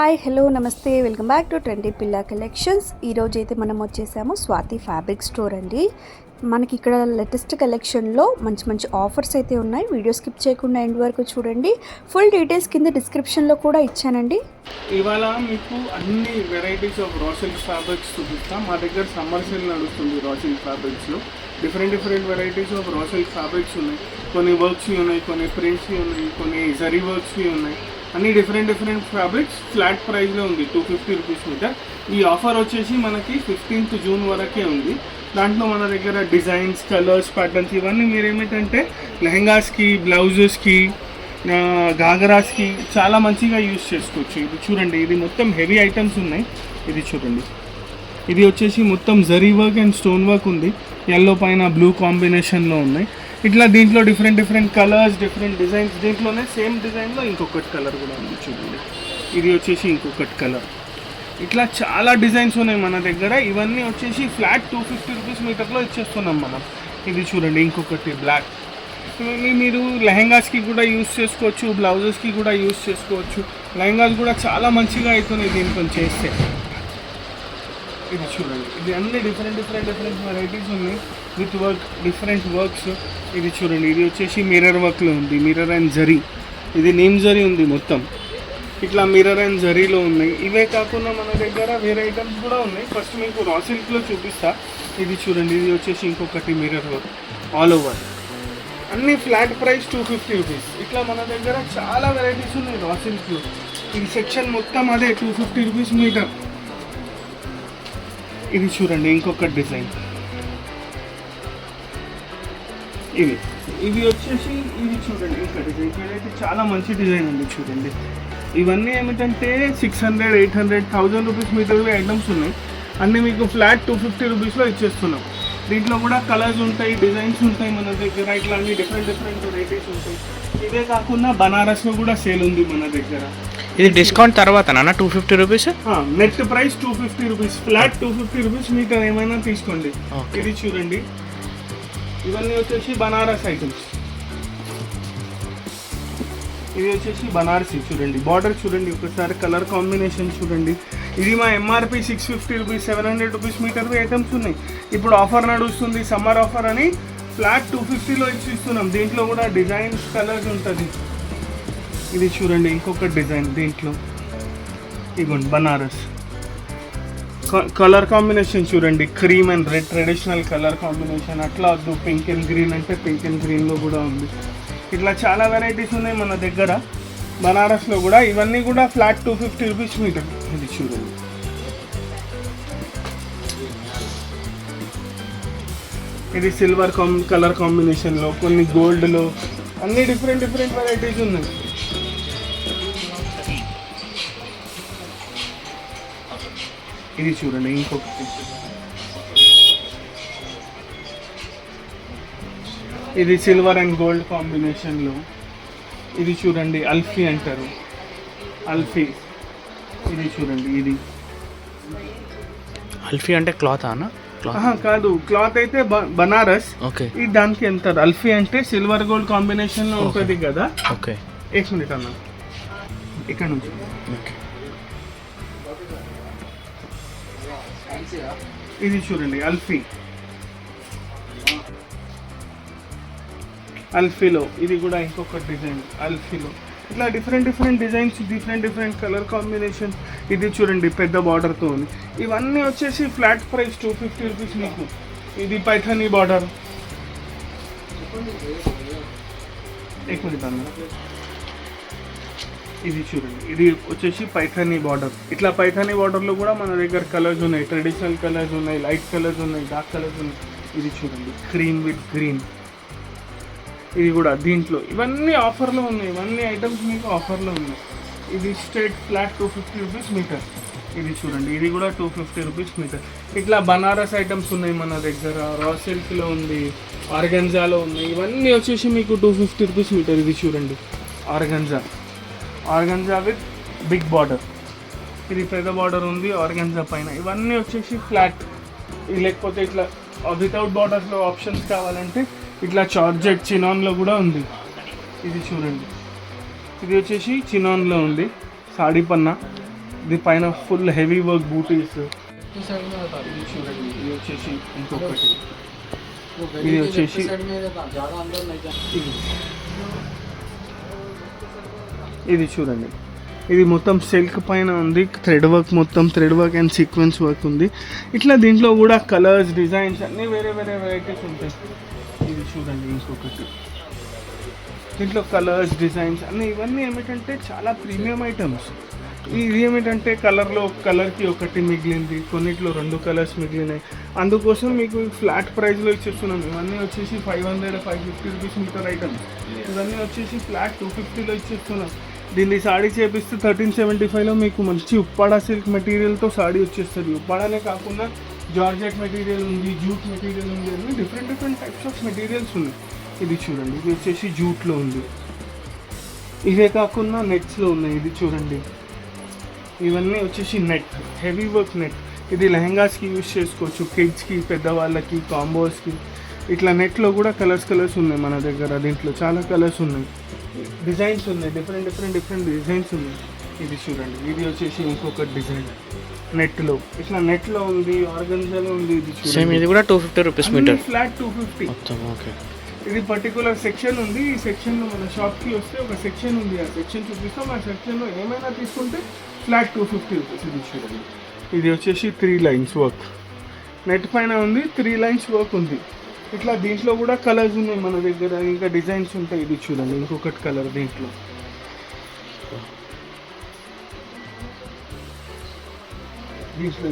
Hi hello నమస్తే welcome back to trendy పిల్లా collections. ఈరోజు అయితే మనం వచ్చేసాము స్వాతి ఫ్యాబ్రిక్ స్టోర్ అండి. మనకి ఇక్కడ లేటెస్ట్ కలెక్షన్లో మంచి మంచి ఆఫర్స్ అయితే ఉన్నాయి. వీడియో స్కిప్ చేయకుండా ఎండ్ వరకు చూడండి. ఫుల్ డీటెయిల్స్ కింద డిస్క్రిప్షన్లో కూడా ఇచ్చానండి. ఇవాళ మీకు అన్ని varieties of raw silk fabrics చూపిస్తాం. మా దగ్గర సమ్మర్ సేల్ నడుస్తుంది. రా సిల్క్ ఫ్యాబ్రిక్స్లో different varieties of raw silk fabrics ఉన్నాయి. కొన్ని వర్క్స్వి ఉన్నాయి, కొన్ని ప్రింట్స్వి ఉన్నాయి, కొన్ని జరీ వర్క్స్వి ఉన్నాయి. అన్ని డిఫరెంట్ ఫ్యాబ్రిక్స్ ఫ్లాట్ ప్రైస్లో ఉంది, 250 రూపీస్ మీటర్. ఈ ఆఫర్ వచ్చేసి మనకి 15th జూన్ వరకే ఉంది. దాంట్లో మన దగ్గర డిజైన్స్, కలర్స్, ప్యాటర్న్స్ ఇవన్నీ మీరు ఏమిటంటే లెహంగాస్కి, బ్లౌజెస్కి, గాగరాస్కి చాలా మంచిగా యూజ్ చేసుకోవచ్చు. ఇది చూడండి, ఇది మొత్తం హెవీ ఐటమ్స్ ఉన్నాయి. ఇది చూడండి, ఇది వచ్చేసి మొత్తం zari work and stone work ఉంది. ఎల్లో పైన బ్లూ కాంబినేషన్లో ఉన్నాయి. ఇట్లా దీంట్లో డిఫరెంట్ కలర్స్, డిఫరెంట్ డిజైన్స్. దీంట్లోనే సేమ్ డిజైన్లో ఇంకొకటి కలర్ కూడా ఉంది చూడండి. ఇది వచ్చేసి ఇంకొకటి కలర్. ఇట్లా చాలా డిజైన్స్ ఉన్నాయి మన దగ్గర. ఇవన్నీ వచ్చేసి ఫ్లాట్ 250 రూపీస్ మీటర్లో ఇచ్చేస్తున్నాం మనం. ఇది చూడండి ఇంకొకటి బ్లాక్. ఇవన్నీ మీరు లెహంగాస్కి కూడా యూజ్ చేసుకోవచ్చు, బ్లౌజెస్కి కూడా యూజ్ చేసుకోవచ్చు. లెహంగాస్ కూడా చాలా మంచిగా అవుతున్నాయి దీంతో చేస్తే. ఇది చూడండి, ఇది అన్ని డిఫరెంట్ వెరైటీస్ ఉన్నాయి విత్ వర్క్, డిఫరెంట్ వర్క్స్. ఇది చూడండి, ఇది వచ్చేసి మిర్రర్ వర్క్లో ఉంది, మిర్రర్ అండ్ జరీ. ఇది నేమ్ జరీ ఉంది మొత్తం. ఇట్లా మిర్రర్ అండ్ జరీలో ఉన్నాయి. ఇవే కాకుండా మన దగ్గర వేరే ఐటమ్స్ కూడా ఉన్నాయి. ఫస్ట్ మీకు రా సిల్క్లో చూపిస్తా. ఇది చూడండి, ఇది వచ్చేసి ఇంకొకటి మిర్రర్ వర్క్ ఆల్ ఓవర్. అన్ని ఫ్లాట్ ప్రైస్ 250 రూపీస్. ఇట్లా మన దగ్గర చాలా వెరైటీస్ ఉన్నాయి రా సిల్క్లో. ఇది సెక్షన్ మొత్తం అదే 250 రూపీస్ మీటర్. ఇది చూడండి ఇంకొక డిజైన్. ఇవి వచ్చేసి ఇది చూడండి ఇంకా డిజైన్. ఇదైతే చాలా మంచి డిజైన్ ఉంది చూడండి. ఇవన్నీ ఏమిటంటే 600, 800, 1000 రూపీస్ మీటర్ ఐటమ్స్ ఉన్నాయి. అన్నీ మీకు ఫ్లాట్ 250 రూపీస్లో ఇచ్చేస్తున్నాం. దీంట్లో కూడా కలర్స్ ఉంటాయి, డిజైన్స్ ఉంటాయి మన దగ్గర. ఇట్లా అన్ని డిఫరెంట్ వెరైటీస్ ఉంటాయి. ఇదే కాకుండా బనారస్లో కూడా సేల్ ఉంది మన దగ్గర. ఇది డిస్కౌంట్ తర్వాత నాన్న 250 rupees. Net price 250 rupees, flat 250 rupees metre ఏమైనా తీసుకోండి. ఇది చూడండి, ఇవన్నీ వచ్చేసి బనారస్ ఐటమ్స్. ఇది వచ్చేసి బనారసి. చూడండి బార్డర్ చూడండి ఒకసారి, కలర్ కాంబినేషన్ చూడండి. ఇది మా ఎంఆర్పి 650 రూపీస్, 700 రూపీస్ మీటర్వి ఐటమ్స్ ఉన్నాయి. ఇప్పుడు ఆఫర్ నడుస్తుంది, సమ్మర్ ఆఫర్ అని ఫ్లాట్ 250లో ఇస్తున్నాం. దీంట్లో కూడా డిజైన్స్, కలర్స్ ఉంటుంది. ఇది చూడండి ఇంకొక డిజైన్. దీంట్లో ఇగోండి బనారస్. కలర్ కాంబినేషన్ చూడండి, cream and red traditional colour combination. అట్లా వద్దు, పింక్ అండ్ గ్రీన్ అంటే పింక్ అండ్ గ్రీన్లో కూడా ఉంది. ఇట్లా చాలా వెరైటీస్ ఉన్నాయి మన దగ్గర బనారస్లో కూడా. ఇవన్నీ కూడా ఫ్లాట్ 250 రూపీస్ మీటర్. ఇది చూడండి, ఇది సిల్వర్ కలర్ కాంబినేషన్లో, కొన్ని గోల్డ్లో, అన్ని డిఫరెంట్ వెరైటీస్ ఉన్నాయి. ఇది చూడండి ఇంకొకటి. ఇది సిల్వర్ అండ్ గోల్డ్ కాంబినేషన్లో. ఇది చూడండి అల్ఫీ అంటారు, అల్ఫీ. ఇది చూడండి, ఇది అల్ఫీ అంటే క్లాత్ అన్న? కాదు, క్లాత్ అయితే బనారస్. ఓకే. ఇది దానికి ఎంత అల్ఫీ అంటే సిల్వర్ గోల్డ్ కాంబినేషన్లో ఉంటుంది కదా. ఓకే, 1 మినిట్ అన్న, ఇక్కడ నుంచి. ఓకే. ఇది చూడండి అల్ఫీలో. ఇది కూడా ఇంకొక డిజైన్ అల్ఫీలో. ఇట్లా different designs, different colour combination. ఇది చూడండి పెద్ద బార్డర్తో ఉంది. ఇవన్నీ వచ్చేసి ఫ్లాట్ ప్రైస్ 250 రూపీస్ మీకు. ఇది పైథానీ బార్డర్. 1 మినిట్ అన్న, ఇది చూడండి, ఇది వచ్చేసి పైథానీ బార్డర్. ఇట్లా పైథానీ బార్డర్లో కూడా మన దగ్గర కలర్స్ ఉన్నాయి. ట్రెడిషనల్ కలర్స్ ఉన్నాయి, లైట్ కలర్స్ ఉన్నాయి, డార్క్ కలర్స్ ఉన్నాయి. ఇది చూడండి క్రీమ్ విత్ గ్రీన్. ఇది కూడా దీంట్లో ఇవన్నీ ఆఫర్లో ఉన్నాయి. ఇవన్నీ ఐటమ్స్ మీకు ఆఫర్లో ఉన్నాయి. ఇది స్ట్రేట్ ఫ్లాట్ 250 రూపీస్ మీటర్. ఇది చూడండి, ఇది కూడా 250 రూపీస్ మీటర్. ఇట్లా బనారస్ ఐటమ్స్ ఉన్నాయి మన దగ్గర. రా సిల్క్లో ఉంది, ఆర్గంజాలో ఉన్నాయి. ఇవన్నీ వచ్చేసి మీకు 250 రూపీస్ మీటర్. ఇది చూడండి ఆర్గంజా విత్ బిగ్ బార్డర్. ఇది పెద్ద బార్డర్ ఉంది ఆర్గంజా పైన. ఇవన్నీ వచ్చేసి ఫ్లాట్. లేకపోతే ఇట్లా వితౌట్ బార్డర్స్లో ఆప్షన్స్ కావాలంటే ఇట్లా జార్జెట్ చినాన్లో కూడా ఉంది. ఇది చూడండి, ఇది వచ్చేసి చినాన్లో ఉంది, సాడీ పన్నా. ఇది పైన ఫుల్ హెవీ వర్క్ బూటీస్. ఇది చూడండి, ఇది వచ్చేసి ఇంకొకటి, ఇది వచ్చేసి ఇది చూడండి, ఇది మొత్తం సిల్క్ పైన ఉంది, థ్రెడ్ వర్క్, మొత్తం thread work and sequence work ఉంది. ఇట్లా దీంట్లో కూడా కలర్స్, డిజైన్స్ అన్నీ వేరే వేరే వెరైటీస్ ఉంటాయి. ఇది చూడండి ఇంకొకటి, దీంట్లో కలర్స్, డిజైన్స్ అన్నీ, ఇవన్నీ ఏమిటంటే చాలా ప్రీమియం ఐటమ్స్. ఇది ఏమిటంటే కలర్కి ఒకటి మిగిలింది, కొన్నిట్లో 2 కలర్స్ మిగిలినాయి. అందుకోసం మీకు ఫ్లాట్ ప్రైస్లో ఇచ్చేస్తున్నాం. ఇవన్నీ వచ్చేసి 500-550 రూపీస్ మీటర్ ఐటమ్స్. ఇవన్నీ వచ్చేసి ఫ్లాట్ 250లో ఇచ్చేస్తున్నాం. దీన్ని సాడీ చేపిస్తే 1375లో మీకు మంచి ఉప్పాడ సిల్క్ మెటీరియల్తో సాడీ వచ్చేస్తుంది. ఉప్పాడనే కాకుండా జార్జెట్ మెటీరియల్ ఉంది, జూట్ మెటీరియల్ ఉంది, అన్నీ డిఫరెంట్ టైప్స్ ఆఫ్ మెటీరియల్స్ ఉన్నాయి. ఇది చూడండి, ఇది వచ్చేసి జూట్లో ఉంది. ఇవే కాకుండా నెట్స్లో ఉన్నాయి. ఇది చూడండి, ఇవన్నీ వచ్చేసి నెట్, హెవీ వర్క్ నెట్. ఇది లెహంగాస్కి యూజ్ చేసుకోవచ్చు, కిడ్స్కి, పెద్దవాళ్ళకి, కాంబోస్కి. ఇట్లా నెట్లో కూడా కలర్స్ ఉన్నాయి మన దగ్గర. దీంట్లో చాలా కలర్స్ ఉన్నాయి, డిజైన్స్ ఉన్నాయి, డిఫరెంట్ డిజైన్స్ ఉన్నాయి. ఇది చూడండి, ఇది వచ్చేసి ఇంకొక డిజైన్ నెట్లో. ఇట్లా నెట్లో ఉంది, ఆర్గన్జాలో ఉంది. ఇది చూడండి, ఇది కూడా 250 రూపీస్ మీటర్, ఫ్లాట్ 250. ఓకే. ఇది పర్టికులర్ సెక్షన్ ఉంది. ఈ సెక్షన్లో మన షాప్కి వస్తే ఒక సెక్షన్ ఉంది, ఆ సెక్షన్ చూపిస్తాం. ఆ సెక్షన్లో ఏమైనా తీసుకుంటే ఫ్లాట్ 250 రూపీస్. ఇది చూడండి, ఇది వచ్చేసి 3 లైన్స్ వర్క్ నెట్ పైన ఉంది, 3 లైన్స్ వర్క్ ఉంది. ఇట్లా దీంట్లో కూడా కలర్స్ ఉన్నాయి మన దగ్గర, ఇంకా డిజైన్స్ ఉంటాయి. ఇది చూడండి ఇంకొకటి కలర్, దీంట్లో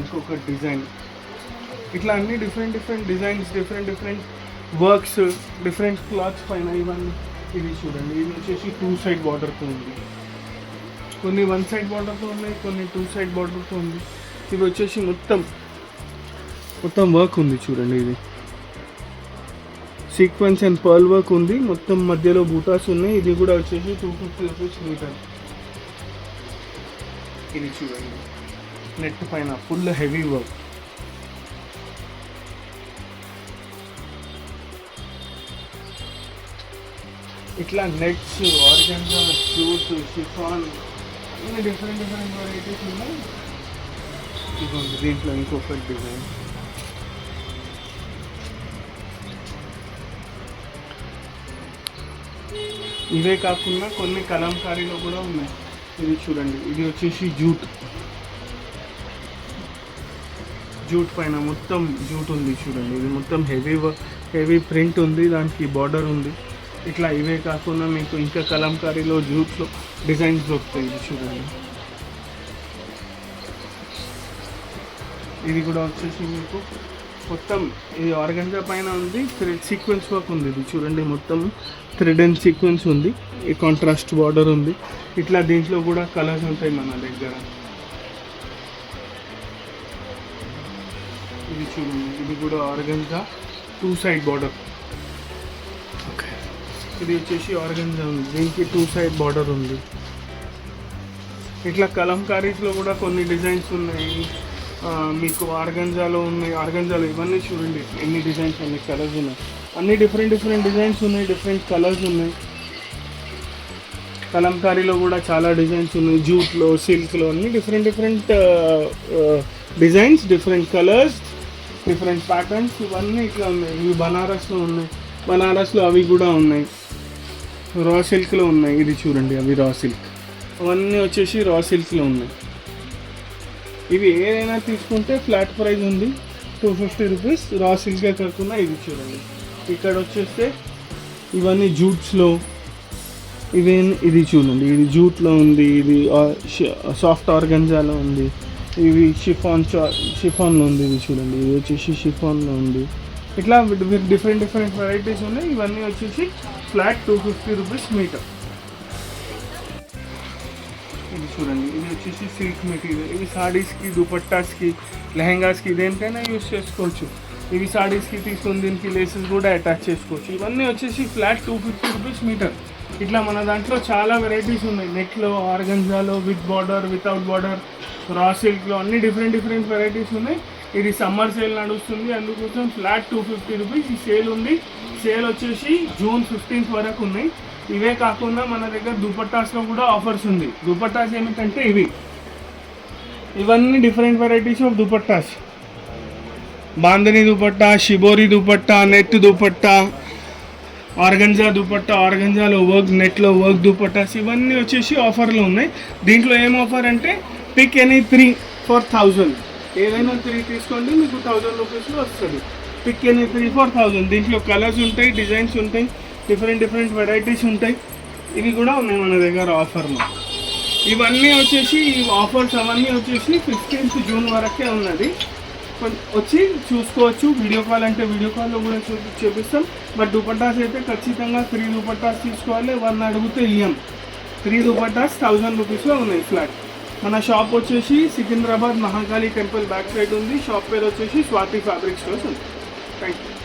ఇంకొకటి డిజైన్. ఇట్లా అన్ని different designs, different works, different clothes పైన ఇవన్నీ. ఇది చూడండి, ఇది వచ్చేసి 2 సైడ్ బార్డర్తో ఉంది. కొన్ని 1 సైడ్ బార్డర్తో ఉన్నాయి, కొన్ని 2 సైడ్ బార్డర్తో ఉంది. ఇవి వచ్చేసి మొత్తం వర్క్ ఉంది. చూడండి, ఇది సీక్వెన్స్ అండ్ పర్ల్ వర్క్ ఉంది, మొత్తం మధ్యలో బూటాస్ ఉన్నాయి. ఇది కూడా వచ్చేసి 250 రూపీస్ మీటర్. ఇది చూడండి, నెట్ పైన ఫుల్ హెవీ వర్క్. ఇట్లా నెట్స్, ఆర్గన్జా, జూట్, షిఫాన్, అన్ని డిఫరెంట్ వెరైటీస్ ఉన్నాయి. ఇదిగోండి, దీంట్లో ఇంకొకటి డిజైన్. ఇవే కాకుండా కొన్ని కలంకారీలో కూడా ఉన్నాయి. ఇది చూడండి, ఇది వచ్చేసి జూట్ పైన మొత్తం జూట్ ఉంది. చూడండి, ఇది మొత్తం హెవీ ప్రింట్ ఉంది, దానికి బార్డర్ ఉంది. ఇట్లా ఇవే కాకుండా మీకు ఇంకా కలంకారీలో జూట్లో డిజైన్స్ దొరుకుతాయి. ఇది చూడండి, ఇది కూడా వచ్చేసి మీకు మొత్తం ఇది ఆర్గన్జా పైన ఉంది, థ్రెడ్ సీక్వెన్స్ వర్క్ ఉంది. ఇది చూడండి, మొత్తం థ్రెడ్ అండ్ సీక్వెన్స్ ఉంది, ఈ కాంట్రాస్ట్ బార్డర్ ఉంది. ఇట్లా దీంట్లో కూడా కలర్స్ ఉంటాయి మన దగ్గర. ఇది చూడండి, ఇది కూడా ఆర్గన్జా 2 సైడ్ బార్డర్. ఓకే, ఇది వచ్చేసి ఆర్గన్జా ఉంది, దీనికి 2 సైడ్ బార్డర్ ఉంది. ఇట్లా కలంకారీస్లో కూడా కొన్ని డిజైన్స్ ఉన్నాయి. మీకు ఆర్గన్జాలో ఉన్నాయి, ఆర్గన్జాలో ఇవన్నీ చూడండి ఎన్ని డిజైన్స్ ఉన్నాయి, కలర్స్ ఉన్నాయి, అన్ని డిఫరెంట్ డిజైన్స్ ఉన్నాయి, డిఫరెంట్ కలర్స్ ఉన్నాయి. కలంకారీలో కూడా చాలా డిజైన్స్ ఉన్నాయి, జూట్లో, సిల్క్లో అన్ని different designs, different colours, different patterns. ఇవన్నీ ఇట్లా ఉన్నాయి. ఇవి బనారస్లో ఉన్నాయి, బనారస్లో అవి కూడా ఉన్నాయి, రా సిల్క్లో ఉన్నాయి. ఇది చూడండి, అవి రా సిల్క్, అవన్నీ వచ్చేసి రా సిల్క్లో ఉన్నాయి. ఇవి ఏదైనా తీసుకుంటే ఫ్లాట్ ప్రైస్ ఉంది, 250 రూపీస్. రా సిల్కే కాకుండా ఇది చూడండి, ఇక్కడ వచ్చేస్తే ఇవన్నీ జూట్స్లో, ఇది చూడండి, ఇది జూట్లో ఉంది, ఇది సాఫ్ట్ ఆర్గన్జాలో ఉంది, ఇవి షిఫాన్లో ఉంది. ఇది చూడండి, ఇది వచ్చేసి షిఫాన్లో ఉంది. ఇట్లా డిఫరెంట్ వెరైటీస్ ఉన్నాయి. ఇవన్నీ వచ్చేసి ఫ్లాట్ 250 రూపీస్ మీటర్. ఇది చూడండి, ఇది వచ్చేసి సిల్క్ మెటీరియల్. ఇవి సాడీస్కి, దుపట్టాస్కి, లెహంగాస్కి దేనికైనా యూస్ చేసుకోవచ్చు. ఇవి సాడీస్కి తీసుకొని దీనికి లేసెస్ కూడా అటాచ్ చేసుకోవచ్చు. ఇవన్నీ వచ్చేసి ఫ్లాట్ 250 రూపీస్ మీటర్. ఇట్లా మన దాంట్లో చాలా వెరైటీస్ ఉన్నాయి. నెట్లో, ఆర్గన్జాలో, విత్ బార్డర్, వితౌట్ బార్డర్, రా సిల్క్లో అన్ని డిఫరెంట్ వెరైటీస్ ఉన్నాయి. ఇది సమ్మర్ సేల్ నడుస్తుంది, అందుకోసం ఫ్లాట్ 250 రూపీస్ ఈ సేల్ ఉంది. సేల్ వచ్చేసి జూన్ 15th వరకు ఉన్నాయి. ఇవే కాకుండా మన దగ్గర దుపట్టాస్లో కూడా ఆఫర్స్ ఉంది. దుపట్టాస్ ఏమిటంటే ఇవన్నీ different varieties of dupattas. Bandhani dupatta, shibori dupatta, net dupatta, organza dupatta, ఆర్గంజాలో వర్క్, నెట్లో వర్క్ దుపట్టాస్ ఇవన్నీ వచ్చేసి ఆఫర్లో ఉన్నాయి. దీంట్లో ఏం ఆఫర్ అంటే పిక్ ఎనీ 3 for 1000. ఏదైనా 3 తీసుకోండి, మీకు 1000 రూపీస్లో వస్తుంది. Pick any 3 for 1000. దీంట్లో కలర్స్ ఉంటాయి, డిజైన్స్ ఉంటాయి, డిఫరెంట్ వెరైటీస్ ఉంటాయి. ఇవి కూడా ఉన్నాయి మన దగ్గర ఆఫర్లో. ఇవన్నీ వచ్చేసి ఈ ఆఫర్స్ అవన్నీ వచ్చేసి 15th జూన్ వరకే ఉన్నది. వచ్చి చూసుకోవచ్చు. వీడియో కాల్ అంటే వీడియో కాల్లో కూడా చూపిస్తాం. బట్ దుపట్టాస్ అయితే ఖచ్చితంగా 3 దుపట్టాస్ తీసుకోవాలి. 1 అడిగితే ఇయ్యం. 3 దుపట్టాస్ 1000 రూపీస్లో ఉన్నాయి ఫ్లాట్. మన షాప్ వచ్చేసి Secunderabad Mahakali temple back side ఉంది. షాప్ పేరు వచ్చేసి స్వాతి ఫ్యాబ్రిక్ స్టోర్స్ ఉంది. Thank you.